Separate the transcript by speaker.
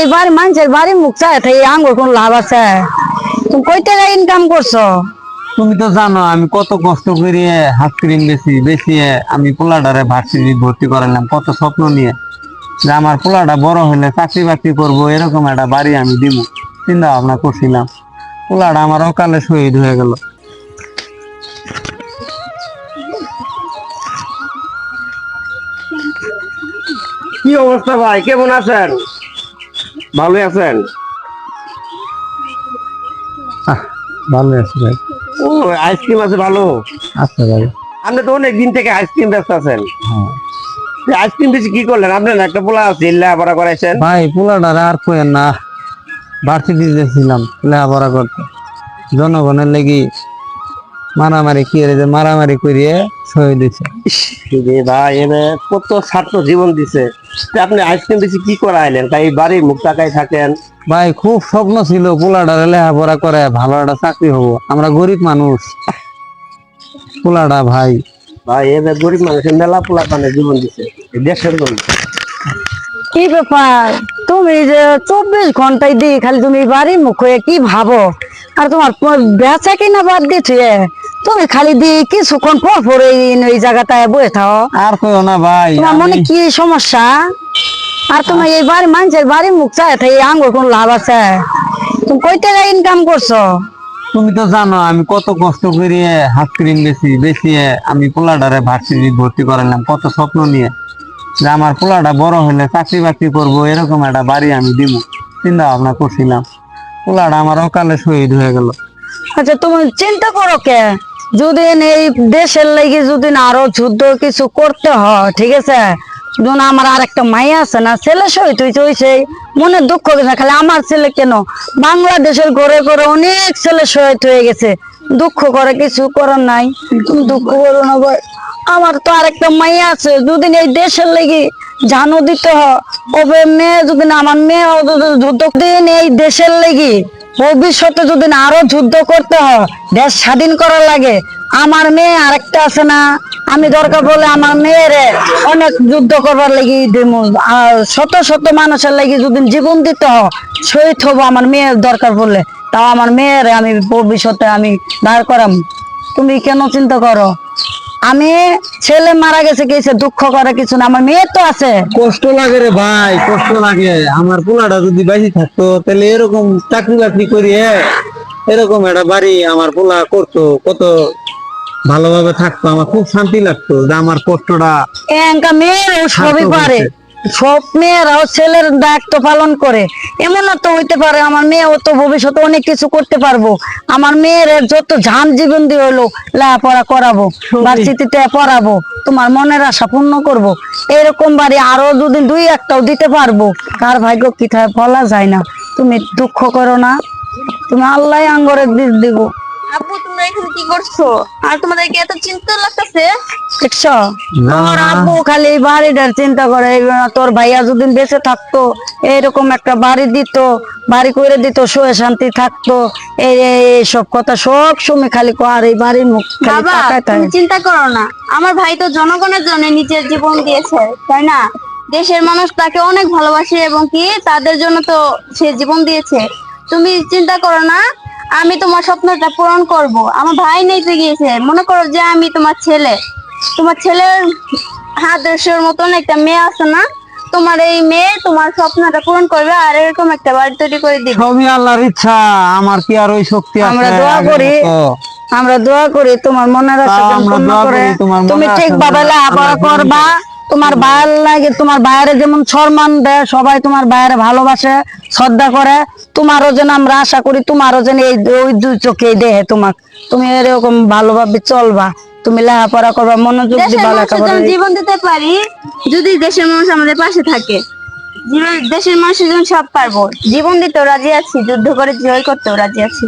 Speaker 1: এই বাড়ি মানুষের বাড়ি মুখ চায় তাই আঙ্গুর কোন লাভ আছে? তুমি কই টাকা ইনকাম করছো?
Speaker 2: তুমি তো জানো আমি কত কষ্ট করিয়ে হাত ক্রিম বেশি আমি পোলাডারে ভার্সিটি ভর্তি করালাম, কত স্বপ্ন নিয়ে যে আমার পোলাটা বড় হলে চাকরি বাকরি করবো, এরকম একটা বাড়ি আমি দিব চিন্তা ভাবনা করছিলাম। পোলাটা আমার অকালে শহীদ হয়ে গেল।
Speaker 3: কি অবস্থা ভাই, কেমন আছেন? ভালো আছেন?
Speaker 2: ভালো আছে ভাই।
Speaker 3: ও আইসক্রিম আছে ভালো।
Speaker 2: আচ্ছা ভাই।
Speaker 3: আপনি তো অনেক দিন থেকে আইসক্রিম ব্যস্ত আছেন।
Speaker 2: হ্যাঁ
Speaker 3: আইসক্রিম বেশি কি করলেন? আপনার একটা পোলা আছে লেখাপড়া করাইছেন।
Speaker 2: ভাই পোলাটারে আর কইেন না, ভার্সিটি ছিলাম লেখাপড়া করতে, জনগণের লেগে মারামারি কি যে মারামারি করিয়ে শহীদ দিছে।
Speaker 3: ভাই এবার কত ছাত্র জীবন দিছে, আপনি আইসক্রিম বেশি কি করাইলেন? তাই বাড়ির মুখ তাকাই থাকেন।
Speaker 2: ভাই খুব স্বপ্ন ছিল পোলাটারে লেখাপড়া করে ভালো একটা চাকরি হবো, আমরা গরিব মানুষ। পোলাটা ভাই
Speaker 3: ভাই এবার গরিব মানুষের মেলা পোলা পানে জীবন দিছে দেশের জন্য।
Speaker 1: কি ব্যাপার, তুমি যে 24 ঘন্টায় দিই খালি তুমি বাড়ির মুখ হয়ে কি ভাবো? আর তোমার বেচা কিনা বাদ দিচ্ছে, তুমি খালি দি কিছুক্ষণ পর পর এই জায়গাটায় বসে থাও।
Speaker 2: আর কইও না ভাই,
Speaker 1: তোমার মনে কি সমস্যা? আর তোমার এই বাড়ি মানুষের বাড়ির মুখ চায় তাই আঙ্গুর কোন লাভ আছে? তুমি কই টাকা ইনকাম করছো?
Speaker 2: তুমি তো জানো আমি কত কষ্ট করিয়ে হাত ক্রিম বেশি আমি পোলাডারে ভার্সিটি ভর্তি করালাম, কত স্বপ্ন নিয়ে যে আমার পোলাটা বড় হলে চাকরি বাকরি করবো, এরকম একটা বাড়ি আমি দিব চিন্তা ভাবনা করছিলাম। পোলাটা আমার অকালে শহীদ হয়ে গেল।
Speaker 1: আচ্ছা তুমি চিন্তা করো কে, যদি এই দেশের লাগি যদি আরো যুদ্ধ কিছু করতে হয়, ঠিক আছে, যেমন আমার আর একটা মাইয়া আছে না, ছেলে শহীদ হয়েছে, মনে দুঃখ না খালি আমার ছেলে কেন, বাংলাদেশের ঘরে ঘরে অনেক ছেলে শহীদ হয়ে গেছে, দুঃখ করে কিছু করার নাই। তুমি দুঃখ করো না ভাই, আমার তো আর একটা মাইয়া আছে, যদি এই দেশের লাগি জানো দিতে হয়, ওবে মেয়ে যদি আমার মেয়ে যুদ্ধ দিন এই দেশের লাগি ভবিষ্যতে যদি আরো যুদ্ধ করতে হয়, দেশ স্বাধীন করার লাগে, আমার মেয়ে আরেকটা আছে না, আমি দরকার বলে আমার মেয়ের অনেক যুদ্ধ করবার লাগি দেবো, আর শত শত মানুষের লাগি যদি জীবন দিতে হয়, শহীদ হবো আমার মেয়ের দরকার পড়লে, তাও আমার মেয়ের আমি ভবিষ্যতে আমি দাঁড় করাম। তুমি কেন চিন্তা করো? আমি ছেলে মারা গেছে কিছু দুঃখ করে কিছু না, আমার মেয়ে তো আছে।
Speaker 2: কষ্ট লাগে রে ভাই, কষ্ট লাগে। আমার পোলাটা যদি বেশি থাকতো তাহলে এরকম চাকরি বাকরি করিয়ে এরকম একটা বাড়ি আমার পোলা করতো, কত ভালোভাবে থাকতো, আমার খুব শান্তি লাগতো যে আমার কষ্টটা।
Speaker 1: মেয়েরাও সবই পারে, সব মেয়েরাও ছেলের দায়িত্ব পালন করে, এমন তো হইতে পারে আমার মেয়েও তো ভবিষ্যতে অনেক কিছু করতে পারবো, আমার মেয়ের যত ঝান জীবন দিয়ে হলো লেখাপড়া করাবো, ভার্সিটিতে পড়াবো, তোমার মনের আশা পূর্ণ করবো, এরকম বাড়ি আরো যদি দুই একটাও দিতে পারবো, কার ভাগ্য কি থাকে বলা যায় না। তুমি দুঃখ করো না, তুমি আল্লাহ আঙ্গরের দিক দিব।
Speaker 4: আব্বু তোমরা এখানে কি করছো? আর তোমাদেরকে এত চিন্তা লাগতেছে?
Speaker 1: দেখছো তোমার আব্বু খালি বাড়িটার চিন্তা করে, তোর ভাইয়া যদি বেঁচে থাকতো এরকম একটা বাড়ি দিত, বাড়ি করে দিত, সুখে শান্তি থাকতো, এই সব কথা সব সময় খালি আর এই বাড়ির মুখ খালি
Speaker 4: বাবা
Speaker 1: তাকায়
Speaker 4: তুমি
Speaker 1: থাকে।
Speaker 4: চিন্তা করো না, আমার ভাই তো জনগণের জন্য নিজের জীবন দিয়েছে, তাই না? দেশের মানুষ তাকে অনেক ভালোবাসে এবং কি তাদের জন্য তো সে জীবন দিয়েছে। তুমি চিন্তা করো না, আমি তোমার স্বপ্নটা পূরণ করব। আমার ভাই নিতে গিয়েছে, মনে করো যে আমি তোমার ছেলে, তোমার ছেলের আদর্শের মতন একটা মেয়ে আছে না, তোমার এই মেয়ে তোমার স্বপ্নটা পূরণ করবে আর এরকম একটা বাড়ি তৈরি করে দিবে।
Speaker 2: সবই আল্লাহর ইচ্ছা, আমার কি আর ওই শক্তি আছে?
Speaker 1: আমরা দোয়া করি, আমরা দোয়া করি তোমার মনের আশা পূর্ণ করে তুমি ঠিক ভাবে লেখাপড়া করবা, তোমার ভাইয়ের লাগে, তোমার ভাইয়ের যেমন সম্মান দেয় সবাই, তোমার ভাইয়ের ভালোবাসে শ্রদ্ধা করে, তোমারও যেন আমরা আশা করি তোমারও যেন এই ওই দুই চোখে দেহে তোমাক, তুমি এরকম ভালোভাবে চলবা, তুমি লেখাপড়া করবা, মনোযোগ দিবা লেখাপড়া।
Speaker 4: জীবন দিতে পারি যদি দেশের মানুষ আমাদের পাশে থাকে, দেশের মানুষের জন্য সব পারবো, জীবন দিতেও রাজি আছি, যুদ্ধ করে জয় করতেও রাজি আছি।